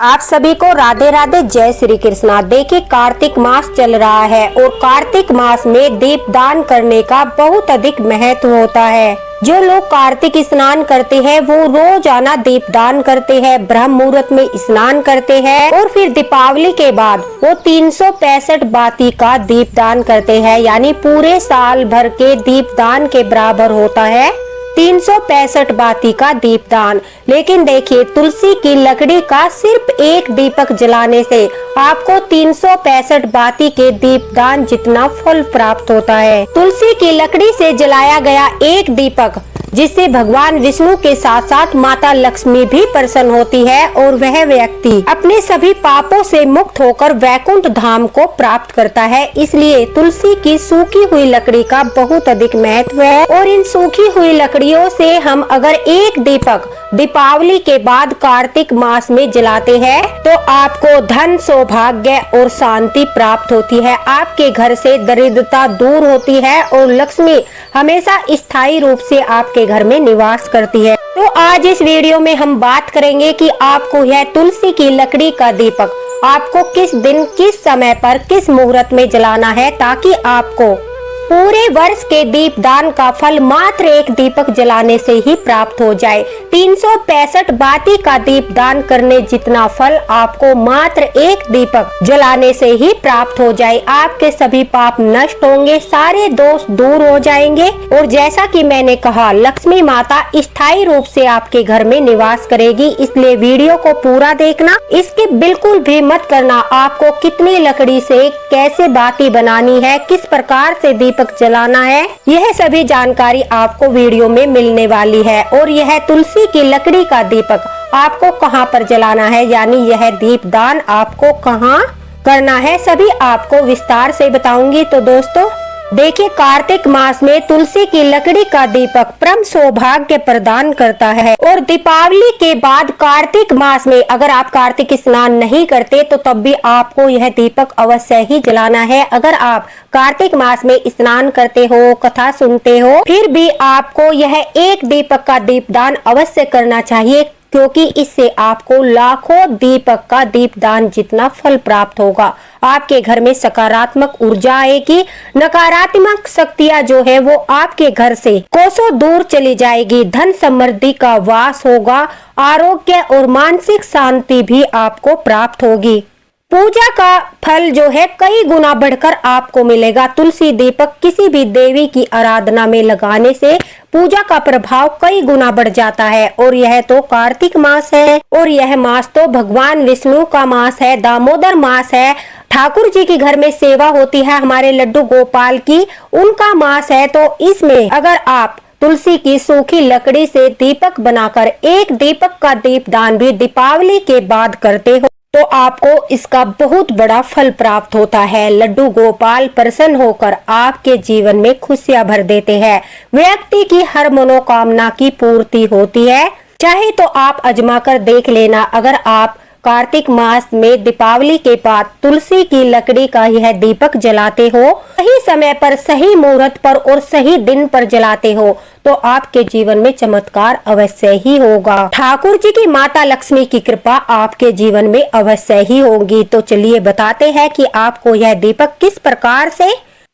आप सभी को राधे राधे, जय श्री कृष्णा। देखिए कार्तिक मास चल रहा है और कार्तिक मास में दीपदान करने का बहुत अधिक महत्व होता है। जो लोग कार्तिक स्नान करते हैं वो रोजाना दीपदान करते हैं, ब्रह्म मुहूर्त में स्नान करते हैं और फिर दीपावली के बाद वो 365 बाती का दीपदान करते हैं, यानी पूरे साल भर के दीपदान के बराबर होता है 365 बाती का दीपदान। लेकिन देखिए तुलसी की लकड़ी का सिर्फ एक दीपक जलाने से आपको 365 बाती के दीपदान जितना फल प्राप्त होता है। तुलसी की लकड़ी से जलाया गया एक दीपक जिससे भगवान विष्णु के साथ साथ माता लक्ष्मी भी प्रसन्न होती है और वह व्यक्ति अपने सभी पापों से मुक्त होकर वैकुंठ धाम को प्राप्त करता है। इसलिए तुलसी की सूखी हुई लकड़ी का बहुत अधिक महत्व है और इन सूखी हुई लकड़ियों से हम अगर एक दीपक दीपावली के बाद कार्तिक मास में जलाते हैं तो आपको धन, सौभाग्य और शांति प्राप्त होती है। आपके घर से दरिद्रता दूर होती है और लक्ष्मी हमेशा स्थायी रूप से आपके घर में निवास करती है। तो आज इस वीडियो में हम बात करेंगे कि आपको यह तुलसी की लकड़ी का दीपक आपको किस दिन, किस समय पर, किस मुहूर्त में जलाना है ताकि आपको पूरे वर्ष के दीपदान का फल मात्र एक दीपक जलाने से ही प्राप्त हो जाए। 365 बाती का दीपदान करने जितना फल आपको मात्र एक दीपक जलाने से ही प्राप्त हो जाए। आपके सभी पाप नष्ट होंगे, सारे दोष दूर हो जाएंगे और जैसा कि मैंने कहा लक्ष्मी माता स्थायी रूप से आपके घर में निवास करेगी। इसलिए वीडियो को पूरा देखना, इसके बिल्कुल भी मत करना। आपको कितनी लकड़ी से कैसे बाती बनानी है, किस प्रकार से दीपक जलाना है, यह सभी जानकारी आपको वीडियो में मिलने वाली है। और यह तुलसी की लकड़ी का दीपक आपको कहां पर जलाना है, यानी यह दीपदान आपको कहां करना है, सभी आपको विस्तार से बताऊंगी। तो दोस्तों देखिए कार्तिक मास में तुलसी की लकड़ी का दीपक परम सौभाग्य प्रदान करता है और दीपावली के बाद कार्तिक मास में अगर आप कार्तिक स्नान नहीं करते तो तब भी आपको यह दीपक अवश्य ही जलाना है। अगर आप कार्तिक मास में स्नान करते हो, कथा सुनते हो, फिर भी आपको यह एक दीपक का दीपदान अवश्य करना चाहिए, क्योंकि इससे आपको लाखों दीपक का दीपदान जितना फल प्राप्त होगा। आपके घर में सकारात्मक ऊर्जा आएगी, नकारात्मक शक्तियां जो है वो आपके घर से कोसों दूर चली जाएगी, धन समृद्धि का वास होगा, आरोग्य और मानसिक शांति भी आपको प्राप्त होगी। पूजा का फल जो है कई गुना बढ़कर आपको मिलेगा। तुलसी दीपक किसी भी देवी की आराधना में लगाने से पूजा का प्रभाव कई गुना बढ़ जाता है। और यह तो कार्तिक मास है और यह मास तो भगवान विष्णु का मास है, दामोदर मास है, ठाकुर जी के घर में सेवा होती है हमारे लड्डू गोपाल की, उनका मास है। तो इसमें अगर आप तुलसी की सूखी लकड़ी से दीपक बनाकर एक दीपक का दीपदान भी दीपावली के बाद करते हो तो आपको इसका बहुत बड़ा फल प्राप्त होता है। लड्डू गोपाल प्रसन्न होकर आपके जीवन में खुशियां भर देते हैं। व्यक्ति की हर मनोकामना की पूर्ति होती है। चाहे तो आप आजमा कर देख लेना। अगर आप कार्तिक मास में दीपावली के बाद तुलसी की लकड़ी का यह दीपक जलाते हो, सही समय पर, सही मुहूर्त पर और सही दिन पर जलाते हो तो आपके जीवन में चमत्कार अवश्य ही होगा। ठाकुर जी की माता लक्ष्मी की कृपा आपके जीवन में अवश्य ही होगी। तो चलिए बताते हैं कि आपको यह दीपक किस प्रकार से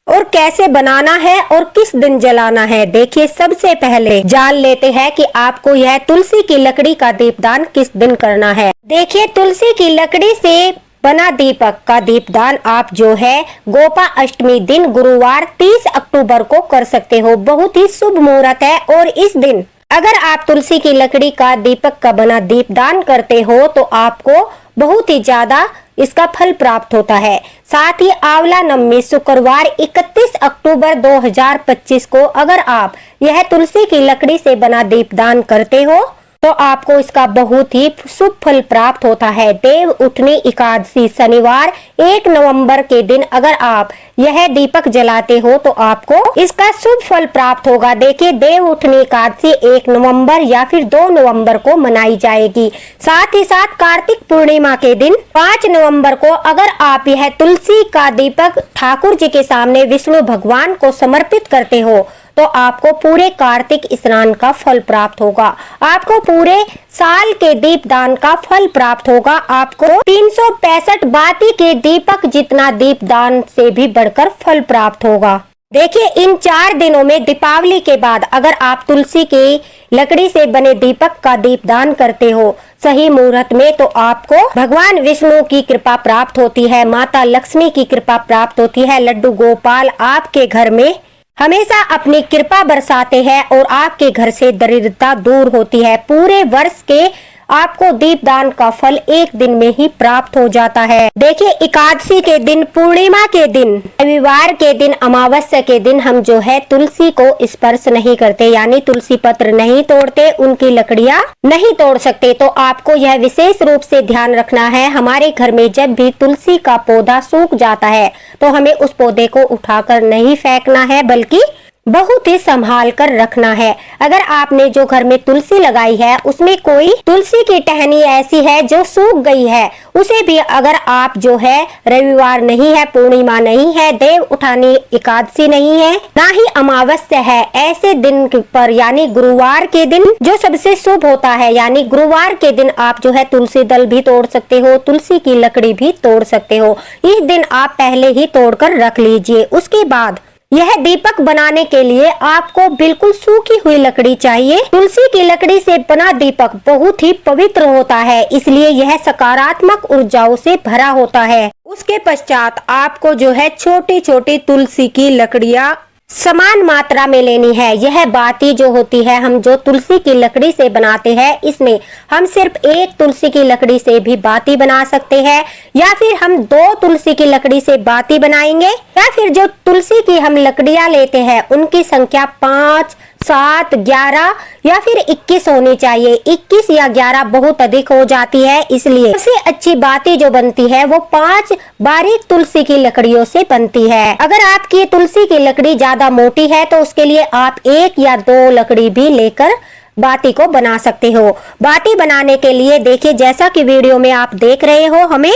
और कैसे बनाना है और किस दिन जलाना है। देखिए सबसे पहले जान लेते हैं कि आपको यह तुलसी की लकड़ी का दीपदान किस दिन करना है। देखिए तुलसी की लकड़ी से बना दीपक का दीपदान आप जो है गोपा अष्टमी दिन गुरुवार 30 अक्टूबर को कर सकते हो। बहुत ही शुभ मुहूर्त है और इस दिन अगर आप तुलसी की लकड़ी का दीपक का बना दीपदान करते हो तो आपको बहुत ही ज्यादा इसका फल प्राप्त होता है। साथ ही आंवला नवमी शुक्रवार 31 अक्टूबर 2025 को अगर आप यह तुलसी की लकड़ी से बना दीपदान करते हो तो आपको इसका बहुत ही शुभ फल प्राप्त होता है। देव उठनी एकादशी शनिवार 1 नवंबर के दिन अगर आप यह दीपक जलाते हो तो आपको इसका शुभ फल प्राप्त होगा। देखिए देव उठनी एकादशी 1 नवंबर या फिर 2 नवंबर को मनाई जाएगी। साथ ही साथ कार्तिक पूर्णिमा के दिन 5 नवंबर को अगर आप यह तुलसी का दीपक ठाकुर जी के सामने विष्णु भगवान को समर्पित करते हो तो आपको पूरे कार्तिक स्नान का फल प्राप्त होगा। आपको पूरे साल के दीपदान का फल प्राप्त होगा। आपको 365 बाती के दीपक जितना दीपदान से भी बढ़कर फल प्राप्त होगा। देखिए, इन 4 दिनों में दीपावली के बाद अगर आप तुलसी की लकड़ी से बने दीपक का दीपदान करते हो सही मुहूर्त में, तो आपको भगवान विष्णु की कृपा प्राप्त होती है, माता लक्ष्मी की कृपा प्राप्त होती है। लड्डू गोपाल आपके घर में हमेशा अपनी कृपा बरसाते हैं और आपके घर से दरिद्रता दूर होती है। पूरे वर्ष के आपको दीपदान का फल एक दिन में ही प्राप्त हो जाता है। देखिए, एकादशी के दिन, पूर्णिमा के दिन, रविवार के दिन, अमावस्या के दिन हम जो है तुलसी को स्पर्श नहीं करते, यानी तुलसी पत्र नहीं तोड़ते, उनकी लकड़ियां नहीं तोड़ सकते। तो आपको यह विशेष रूप से ध्यान रखना है। हमारे घर में जब भी तुलसी का पौधा सूख जाता है तो हमें उस पौधे को उठाकर नहीं फेंकना है, बल्कि बहुत ही संभाल कर रखना है। अगर आपने जो घर में तुलसी लगाई है उसमें कोई तुलसी की टहनी ऐसी है जो सूख गई है, उसे भी अगर आप जो है रविवार नहीं है, पूर्णिमा नहीं है, देव उठानी एकादशी नहीं है, ना ही अमावस्या है, ऐसे दिन पर यानी गुरुवार के दिन जो सबसे शुभ होता है, यानी गुरुवार के दिन आप जो है तुलसी दल भी तोड़ सकते हो, तुलसी की लकड़ी भी तोड़ सकते हो। इस दिन आप पहले ही तोड़कर रख लीजिए। उसके बाद यह दीपक बनाने के लिए आपको बिल्कुल सूखी हुई लकड़ी चाहिए। तुलसी की लकड़ी से बना दीपक बहुत ही पवित्र होता है, इसलिए यह सकारात्मक ऊर्जाओं से भरा होता है। उसके पश्चात आपको जो है छोटी छोटी तुलसी की लकड़ियां समान मात्रा में लेनी है। यह बाती जो होती है, हम जो तुलसी की लकड़ी से बनाते हैं, इसमें हम सिर्फ एक तुलसी की लकड़ी से भी बाती बना सकते हैं, या फिर हम 2 तुलसी की लकड़ी से बाती बनाएंगे, या फिर जो तुलसी की हम लकड़ियां लेते हैं उनकी संख्या 5, 7, 11 या फिर 21 होनी चाहिए। 21 या 11 बहुत अधिक हो जाती है, इसलिए सबसे अच्छी बाती जो बनती है वो 5 बारीक तुलसी की लकड़ियों से बनती है। अगर आपकी तुलसी की लकड़ी ज्यादा मोटी है तो उसके लिए आप 1 या 2 लकड़ी भी लेकर बाती को बना सकते हो। बाती बनाने के लिए देखिए, जैसा कि वीडियो में आप देख रहे हो, हमें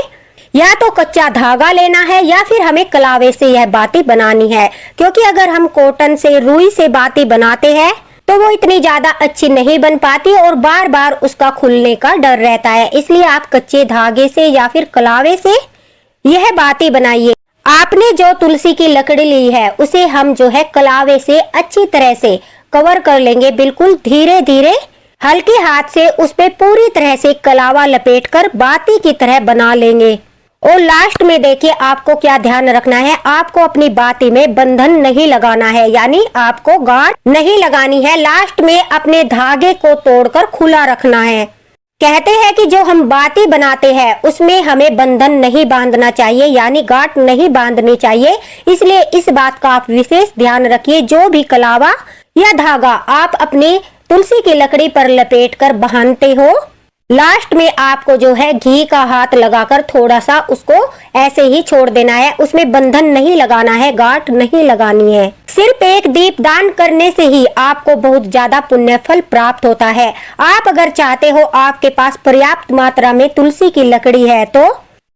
या तो कच्चा धागा लेना है या फिर हमें कलावे से यह बाती बनानी है, क्योंकि अगर हम कॉटन से, रुई से बाती बनाते हैं तो वो इतनी ज्यादा अच्छी नहीं बन पाती और बार बार उसका खुलने का डर रहता है। इसलिए आप कच्चे धागे से या फिर कलावे से यह बाती बनाइए। आपने जो तुलसी की लकड़ी ली है उसे हम जो है कलावे से अच्छी तरह से कवर कर लेंगे। बिल्कुल धीरे धीरे हल्के हाथ से उस पे पूरी तरह से कलावा लपेटकर बाती की तरह बना लेंगे। और लास्ट में देखिए, आपको क्या ध्यान रखना है, आपको अपनी बाती में बंधन नहीं लगाना है, यानी आपको गांठ नहीं लगानी है। लास्ट में अपने धागे को तोड़कर खुला रखना है। कहते हैं कि जो हम बाती बनाते हैं उसमें हमें बंधन नहीं बांधना चाहिए, यानी गांठ नहीं बांधनी चाहिए। इसलिए इस बात का आप विशेष ध्यान रखिए। जो भी कलावा या धागा आप अपनी तुलसी की लकड़ी पर लपेटकर बांधते हो, लास्ट में आपको जो है घी का हाथ लगाकर थोड़ा सा उसको ऐसे ही छोड़ देना है। उसमें बंधन नहीं लगाना है, गांठ नहीं लगानी है। सिर्फ एक दीपदान करने से ही आपको बहुत ज्यादा पुण्य फल प्राप्त होता है। आप अगर चाहते हो, आपके पास पर्याप्त मात्रा में तुलसी की लकड़ी है, तो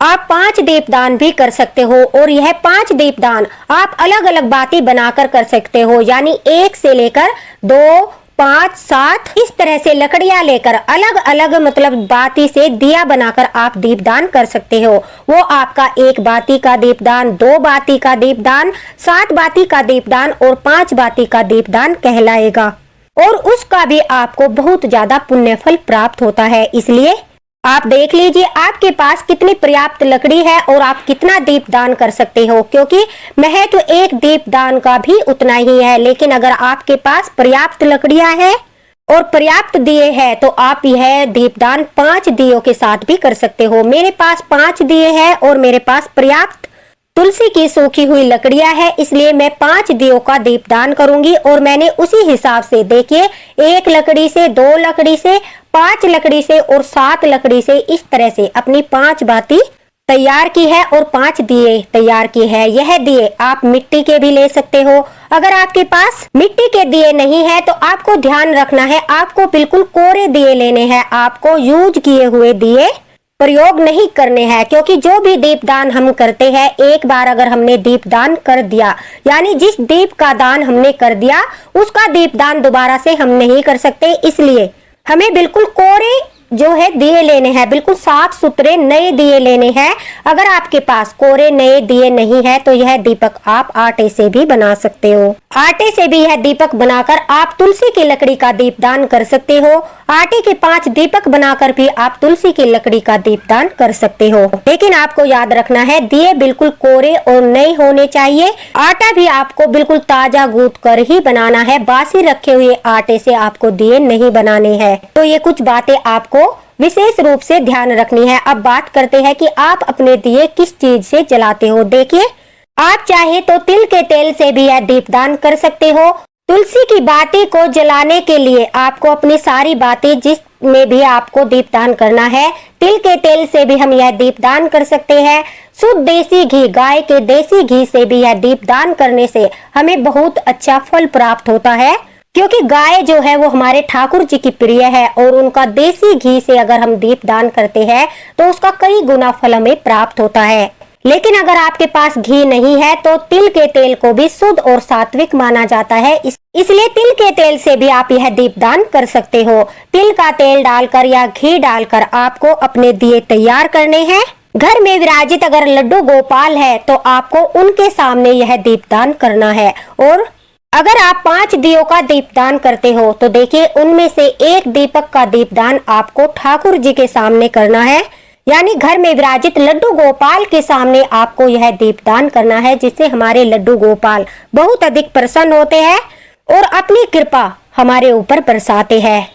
आप 5 दीपदान भी कर सकते हो। और यह 5 दीपदान आप अलग अलग बाती बनाकर कर सकते हो, यानी 1 से लेकर 2, 5, 7 इस तरह से लकड़ियां लेकर अलग अलग मतलब बाती से दिया बनाकर आप दीपदान कर सकते हो। वो आपका 1 बाती का दीपदान, 2 बाती का दीपदान, 7 बाती का दीपदान और 5 बाती का दीपदान कहलाएगा। और उसका भी आपको बहुत ज्यादा पुण्य फल प्राप्त होता है। इसलिए आप देख लीजिए आपके पास कितनी पर्याप्त लकड़ी है और आप कितना दीपदान कर सकते हो, क्योंकि महत्व एक दीपदान का भी उतना ही है। लेकिन अगर आपके पास पर्याप्त लकड़ियां हैं और पर्याप्त दिए हैं तो आप यह दीपदान 5 दियों के साथ भी कर सकते हो। मेरे पास 5 दिए हैं और मेरे पास पर्याप्त तुलसी की सूखी हुई लकड़ियां है, इसलिए मैं 5 दियों का दीपदान करूंगी। और मैंने उसी हिसाब से देखिए 1 लकड़ी से, 2 लकड़ी से, 5 लकड़ी से और 7 लकड़ी से इस तरह से अपनी 5 बाती तैयार की है और 5 दिए तैयार किए हैं। यह दिए आप मिट्टी के भी ले सकते हो। अगर आपके पास मिट्टी के दिए नहीं है तो आपको ध्यान रखना है, आपको बिल्कुल कोरे दिए लेने हैं। आपको यूज किए हुए दिए प्रयोग नहीं करने हैं, क्योंकि जो भी दीपदान हम करते हैं, एक बार अगर हमने दीपदान कर दिया, यानी जिस दीप का दान हमने कर दिया उसका दीपदान दोबारा से हम नहीं कर सकते। इसलिए हमें बिल्कुल कोरे जो है दिए लेने हैं, बिल्कुल साफ सुथरे नए दिए लेने हैं। अगर आपके पास कोरे नए दिए नहीं है तो यह दीपक आप आटे से भी बना सकते हो। आटे से भी यह दीपक बनाकर आप तुलसी की लकड़ी का दीपदान कर सकते हो। आटे के 5 दीपक बनाकर भी आप तुलसी की लकड़ी का दीपदान कर सकते हो। लेकिन आपको याद रखना है, दिए बिल्कुल कोरे और नए होने चाहिए। आटा भी आपको बिल्कुल ताजा गूंथ कर ही बनाना है, बासी रखे हुए आटे से आपको दिए नहीं बनाने हैं। तो ये कुछ बातें आपको विशेष रूप से ध्यान रखनी है। अब बात करते हैं कि आप अपने दिए किस चीज से जलाते हो। देखिए, आप चाहे तो तिल के तेल से भी यह दीपदान कर सकते हो। तुलसी की बाती को जलाने के लिए आपको अपनी सारी बातें जिसमें भी आपको दीपदान करना है, तिल के तेल से भी हम यह दीपदान कर सकते हैं। शुद्ध देसी घी, गाय के देसी घी से भी यह दीपदान करने से हमें बहुत अच्छा फल प्राप्त होता है, क्योंकि गाय जो है वो हमारे ठाकुर जी की प्रिय है और उनका देसी घी से अगर हम दीपदान करते हैं तो उसका कई गुना फल हमें प्राप्त होता है। लेकिन अगर आपके पास घी नहीं है तो तिल के तेल को भी शुद्ध और सात्विक माना जाता है, इसलिए तिल के तेल से भी आप यह दीपदान कर सकते हो। तिल का तेल डालकर या घी डालकर आपको अपने दिए तैयार करने हैं। घर में विराजित अगर लड्डू गोपाल है तो आपको उनके सामने यह दीपदान करना है। और अगर आप 5 दियों का दीपदान करते हो तो देखिए, उनमें से एक दीपक का दीपदान आपको ठाकुर जी के सामने करना है, यानी घर में विराजित लड्डू गोपाल के सामने आपको यह दीपदान करना है, जिससे हमारे लड्डू गोपाल बहुत अधिक प्रसन्न होते हैं और अपनी कृपा हमारे ऊपर बरसाते हैं।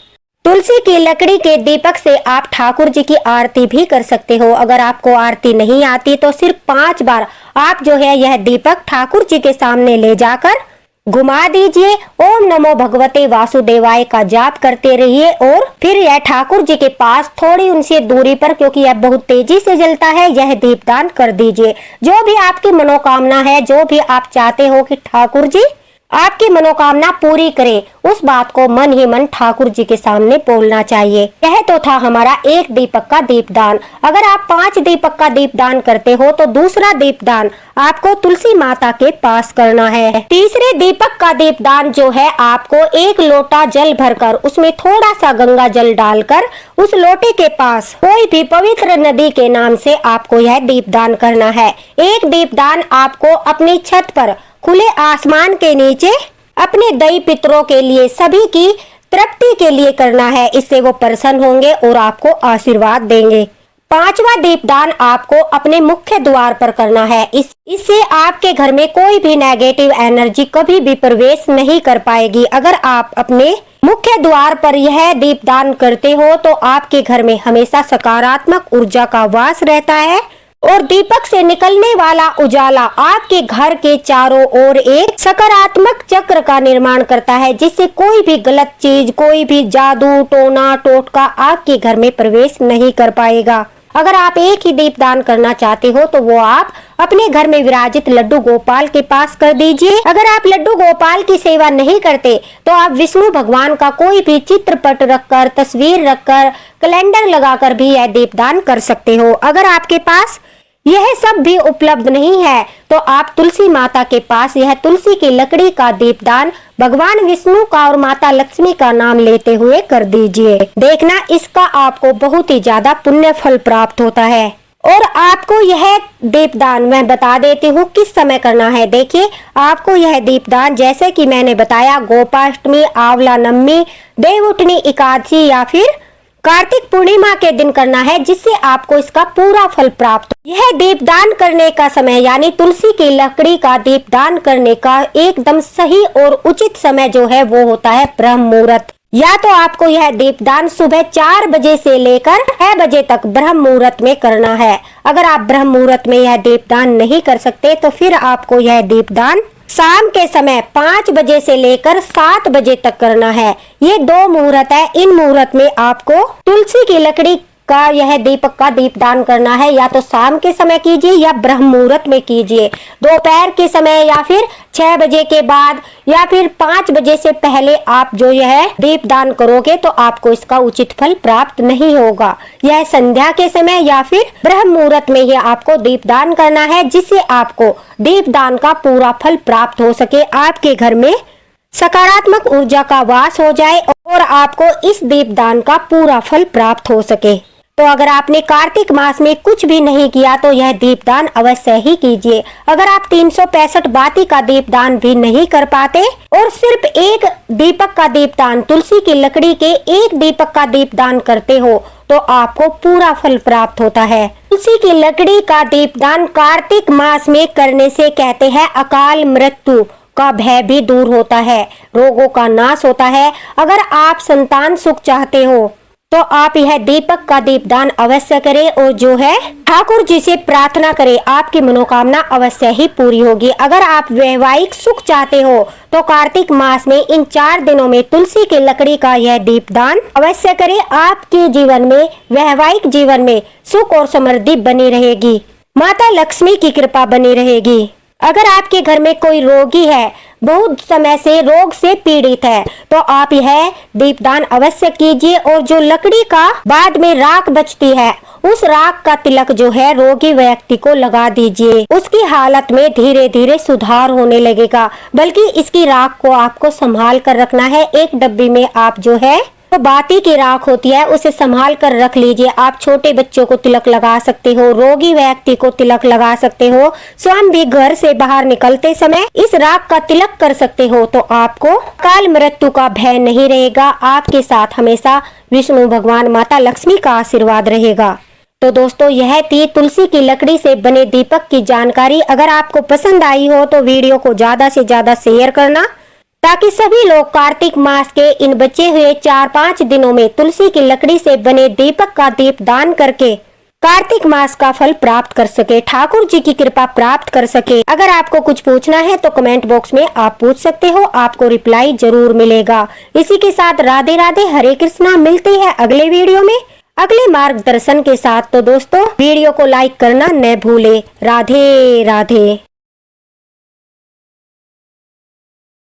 तुलसी की लकड़ी के दीपक से आप ठाकुर जी की आरती भी कर सकते हो। अगर आपको आरती नहीं आती तो सिर्फ 5 बार आप जो है यह दीपक ठाकुर जी के सामने ले जाकर घुमा दीजिए। ओम नमो भगवते वासुदेवाय का जाप करते रहिए और फिर यह ठाकुर जी के पास थोड़ी उनसे दूरी पर, क्योंकि यह बहुत तेजी से जलता है, यह दीपदान कर दीजिए। जो भी आपकी मनोकामना है, जो भी आप चाहते हो कि ठाकुर जी आपकी मनोकामना पूरी करे, उस बात को मन ही मन ठाकुर जी के सामने बोलना चाहिए। यह तो था हमारा एक दीपक का दीपदान। अगर आप 5 दीपक का दीपदान करते हो तो दूसरा दीपदान आपको तुलसी माता के पास करना है। तीसरे दीपक का दीपदान जो है, आपको 1 लोटा जल भरकर उसमें थोड़ा सा गंगा जल डालकर उस लोटे के पास कोई भी पवित्र नदी के नाम से आपको यह दीपदान करना है। एक दीपदान आपको अपनी छत पर खुले आसमान के नीचे अपने दई पितरों के लिए, सभी की तृप्ति के लिए करना है। इससे वो प्रसन्न होंगे और आपको आशीर्वाद देंगे। 5वां दीपदान आपको अपने मुख्य द्वार पर करना है। इससे आपके घर में कोई भी नेगेटिव एनर्जी कभी भी प्रवेश नहीं कर पाएगी। अगर आप अपने मुख्य द्वार पर यह दीपदान करते हो तो आपके घर में हमेशा सकारात्मक ऊर्जा का वास रहता है और दीपक से निकलने वाला उजाला आपके घर के चारों ओर एक सकारात्मक चक्र का निर्माण करता है, जिससे कोई भी गलत चीज, कोई भी जादू टोना टोटका आपके घर में प्रवेश नहीं कर पाएगा। अगर आप एक ही दीपदान करना चाहते हो तो वो आप अपने घर में विराजित लड्डू गोपाल के पास कर दीजिए। अगर आप लड्डू गोपाल की सेवा नहीं करते तो आप विष्णु भगवान का कोई भी चित्रपट रखकर, तस्वीर रखकर, कैलेंडर लगाकर भी यह दीपदान कर सकते हो। अगर आपके पास यह सब भी उपलब्ध नहीं है तो आप तुलसी माता के पास यह तुलसी की लकड़ी का दीपदान भगवान विष्णु का और माता लक्ष्मी का नाम लेते हुए कर दीजिए। देखना, इसका आपको बहुत ही ज्यादा पुण्य फल प्राप्त होता है। और आपको यह दीपदान मैं बता देती हूँ किस समय करना है। देखिए, आपको यह दीपदान जैसे कि मैंने बताया, गोपाष्टमी, आंवला नवमी, देवउठनी एकादशी या फिर कार्तिक पूर्णिमा के दिन करना है, जिससे आपको इसका पूरा फल प्राप्त हो। यह दीपदान करने का समय, यानी तुलसी की लकड़ी का दीपदान करने का एकदम सही और उचित समय जो है वो होता है ब्रह्म मुहूर्त। या तो आपको यह दीपदान सुबह 4 बजे से लेकर 6 बजे तक ब्रह्म मुहूर्त में करना है। अगर आप ब्रह्म मुहूर्त में यह दीपदान नहीं कर सकते तो फिर आपको यह दीपदान शाम के समय 5 बजे से लेकर 7 बजे तक करना है। ये 2 मुहूर्त है। इन मुहूर्त में आपको तुलसी की लकड़ी का यह दीपक का दीपदान करना है, या तो शाम के समय कीजिए या ब्रह्म मुहूर्त में कीजिए, दोपहर के समय या फिर 6 बजे के बाद या फिर 5 बजे से पहले आप जो यह दीपदान करोगे तो आपको इसका उचित फल प्राप्त नहीं होगा। यह संध्या के समय या फिर ब्रह्म मुहूर्त में ही आपको दीपदान करना है, जिससे आपको दीपदान का पूरा फल प्राप्त हो सके, आपके घर में सकारात्मक ऊर्जा का वास हो जाए और आपको इस दीपदान का पूरा फल प्राप्त हो सके। तो अगर आपने कार्तिक मास में कुछ भी नहीं किया तो यह दीपदान अवश्य ही कीजिए। अगर आप 365 बाती का दीपदान भी नहीं कर पाते और सिर्फ एक दीपक का दीपदान, तुलसी की लकड़ी के एक दीपक का दीपदान करते हो तो आपको पूरा फल प्राप्त होता है। तुलसी की लकड़ी का दीपदान कार्तिक मास में करने से कहते हैं अकाल मृत्यु का भय भी दूर होता है, रोगों का नाश होता है। अगर आप संतान सुख चाहते हो तो आप यह दीपक का दीपदान अवश्य करें और जो है ठाकुर जी से प्रार्थना करें, आपकी मनोकामना अवश्य ही पूरी होगी। अगर आप वैवाहिक सुख चाहते हो तो कार्तिक मास में इन 4 दिनों में तुलसी की लकड़ी का यह दीपदान अवश्य करें। आपके जीवन में, वैवाहिक जीवन में सुख और समृद्धि बनी रहेगी, माता लक्ष्मी की कृपा बनी रहेगी। अगर आपके घर में कोई रोगी है, बहुत समय से रोग से पीड़ित है, तो आप यह दीपदान अवश्य कीजिए और जो लकड़ी का बाद में राख बचती है उस राख का तिलक जो है रोगी व्यक्ति को लगा दीजिए। उसकी हालत में धीरे धीरे सुधार होने लगेगा। बल्कि इसकी राख को आपको संभाल कर रखना है। एक डब्बी में आप जो है तो बाती की राख होती है उसे संभाल कर रख लीजिए। आप छोटे बच्चों को तिलक लगा सकते हो, रोगी व्यक्ति को तिलक लगा सकते हो, स्वयं भी घर से बाहर निकलते समय इस राख का तिलक कर सकते हो। तो आपको अकाल मृत्यु का भय नहीं रहेगा। आपके साथ हमेशा विष्णु भगवान, माता लक्ष्मी का आशीर्वाद रहेगा। तो दोस्तों, यह थी तुलसी की लकड़ी से बने दीपक की जानकारी। अगर आपको पसंद आई हो तो वीडियो को ज्यादा से ज्यादा शेयर करना, ताकि सभी लोग कार्तिक मास के इन बचे हुए 4-5 दिनों में तुलसी की लकड़ी से बने दीपक का दीपदान करके कार्तिक मास का फल प्राप्त कर सके, ठाकुर जी की कृपा प्राप्त कर सके। अगर आपको कुछ पूछना है तो कमेंट बॉक्स में आप पूछ सकते हो, आपको रिप्लाई जरूर मिलेगा। इसी के साथ राधे राधे, हरे कृष्णा। मिलते हैं अगले वीडियो में अगले मार्गदर्शन के साथ। तो दोस्तों, वीडियो को लाइक करना न भूले। राधे राधे।